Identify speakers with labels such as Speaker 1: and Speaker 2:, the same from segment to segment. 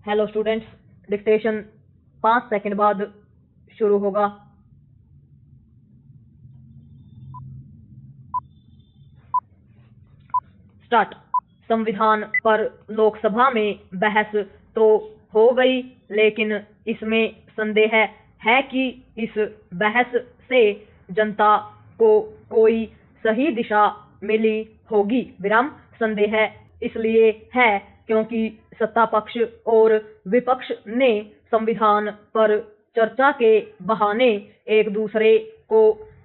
Speaker 1: Hello students, dictation 5 second बाद शुरू होगा। स्टार्ट। संविधान पर लोकसभा में बहस तो हो गई, लेकिन इसमें संदेह है कि इस बहस से जनता को कोई सही दिशा मिली होगी। विराम। संदेह इसलिए है क्योंकि सत्ता पक्ष और विपक्ष ने संविधान पर चर्चा के बहाने एक दूसरे को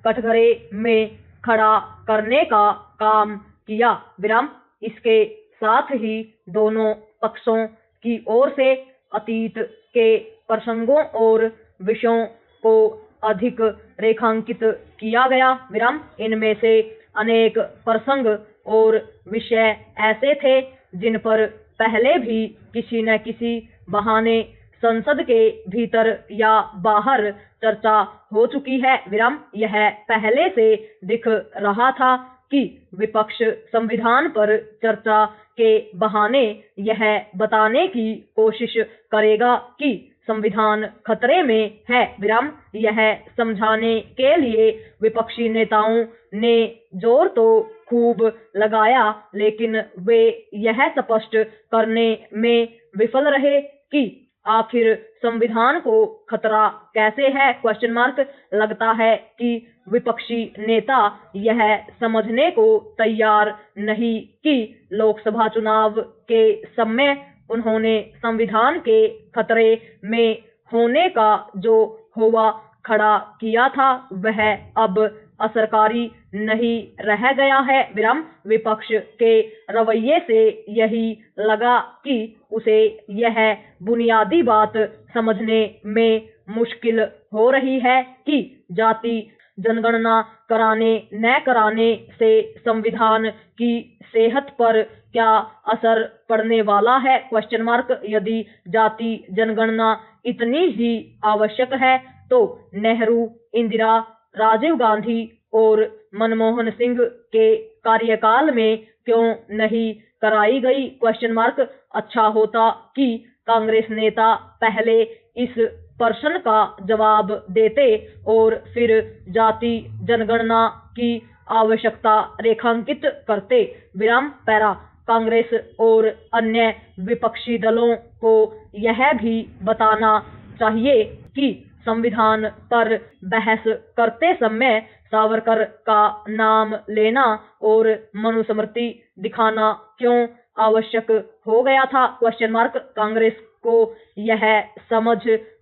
Speaker 1: कटघरे में खड़ा करने का काम किया। विराम। इसके साथ ही दोनों पक्षों की ओर से अतीत के प्रसंगों और विषयों को अधिक रेखांकित किया गया। विराम। इनमें से अनेक प्रसंग और विषय ऐसे थे जिन पर पहले भी किसी न किसी बहाने संसद के भीतर या बाहर चर्चा हो चुकी है। विराम। यह पहले से दिख रहा था कि विपक्ष संविधान पर चर्चा के बहाने यह बताने की कोशिश करेगा कि संविधान खतरे में है। विराम। यह समझाने के लिए विपक्षी नेताओं ने जोर तो खूब लगाया, लेकिन वे यह स्पष्ट करने में विफल रहे कि आखिर संविधान को खतरा कैसे है। Question mark. लगता है कि विपक्षी नेता यह समझने को तैयार नहीं कि लोकसभा चुनाव के समय उन्होंने संविधान के खतरे में होने का जो होवा खड़ा किया था वह अब असरकारी नहीं रह गया है। विराम। विपक्ष के रवैये से यही लगा कि उसे यह बुनियादी बात समझने में मुश्किल हो रही है कि जाति जनगणना कराने न कराने से संविधान की सेहत पर क्या असर पड़ने वाला है। Question mark. यदि जाति जनगणना इतनी ही आवश्यक है तो नेहरू, इंदिरा, राजीव गांधी और मनमोहन सिंह के कार्यकाल में क्यों नहीं कराई गई। Question mark. अच्छा होता कि कांग्रेस नेता पहले इस प्रश्न का जवाब देते और फिर जाति जनगणना की आवश्यकता रेखांकित करते। विराम। पैरा। कांग्रेस और अन्य विपक्षी दलों को यह भी बताना चाहिए कि संविधान पर बहस करते समय सावरकर का नाम लेना और मनुस्मृति दिखाना क्यों आवश्यक हो गया था। Question mark. कांग्रेस को यह समझ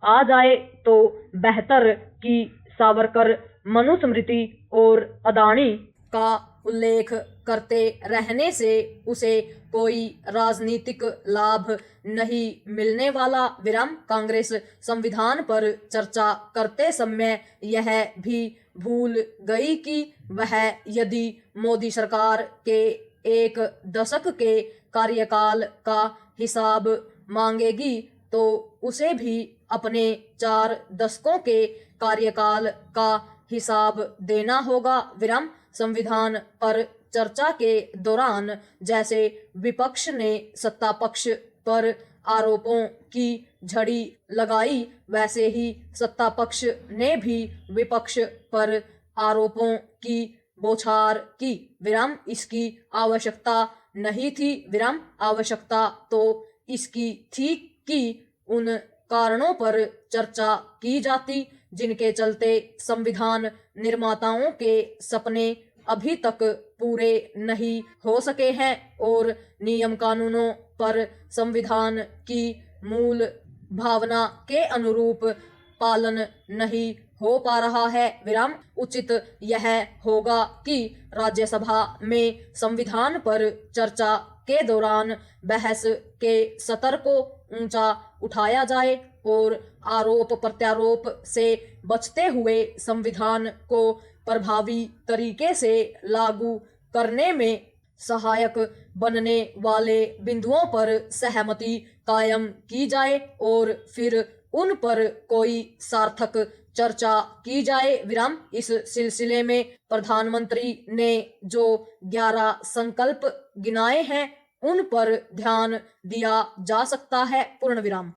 Speaker 1: आ जाए तो बेहतर कि सावरकर मनुस्मृति और अदानी का उल्लेख करते रहने से उसे कोई राजनीतिक लाभ नहीं मिलने वाला। विराम। कांग्रेस संविधान पर चर्चा करते समय यह भी भूल गई कि वह यदि मोदी सरकार के 1 दशक के कार्यकाल का हिसाब मांगेगी तो उसे भी अपने 4 दशकों के कार्यकाल का हिसाब देना होगा। विराम। संविधान पर चर्चा के दौरान जैसे विपक्ष ने सत्ता पक्ष पर आरोपों की झड़ी लगाई, वैसे ही सत्ता पक्ष ने भी विपक्ष पर आरोपों की बौछार की। विराम। इसकी आवश्यकता नहीं थी। विराम। आवश्यकता तो इसकी थी कि उन कारणों पर चर्चा की जाती जिनके चलते संविधान निर्माताओं के सपने अभी तक पूरे नहीं हो सके हैं और नियम कानूनों पर संविधान की मूल भावना के अनुरूप पालन नहीं हो पा रहा है। विराम। उचित यह होगा कि राज्यसभा में संविधान पर चर्चा के दौरान बहस के सत्र को ऊंचा उठाया जाए और आरोप प्रत्यारोप से बचते हुए संविधान को प्रभावी तरीके से लागू करने में सहायक बनने वाले बिंदुओं पर सहमति कायम की जाए और फिर उन पर कोई सार्थक चर्चा की जाए। विराम। इस सिलसिले में प्रधानमंत्री ने जो 11 संकल्प गिनाए हैं उन पर ध्यान दिया जा सकता है। पूर्ण विराम।